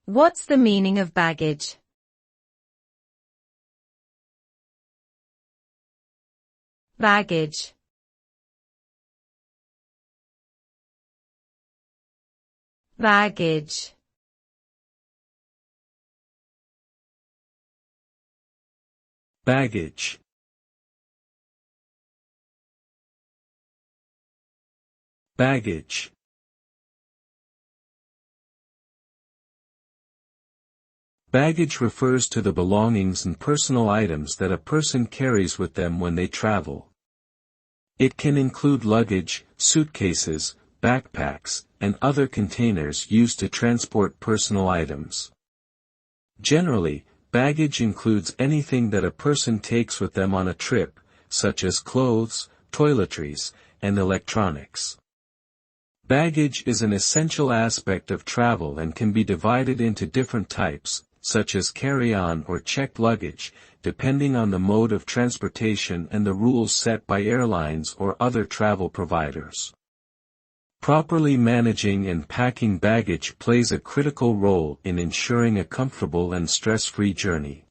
What's the meaning of baggage? Baggage. Baggage. Baggage. Baggage. Baggage refers to the belongings and personal items that a person carries with them when they travel. It can include luggage, suitcases, backpacks, and other containers used to transport personal items. Generally, baggage includes anything that a person takes with them on a trip, such as clothes, toiletries, and electronics. Baggage is an essential aspect of travel and can be divided into different types, such as carry-on or checked luggage, depending on the mode of transportation and the rules set by airlines or other travel providers. Properly managing and packing baggage plays a critical role in ensuring a comfortable and stress-free journey.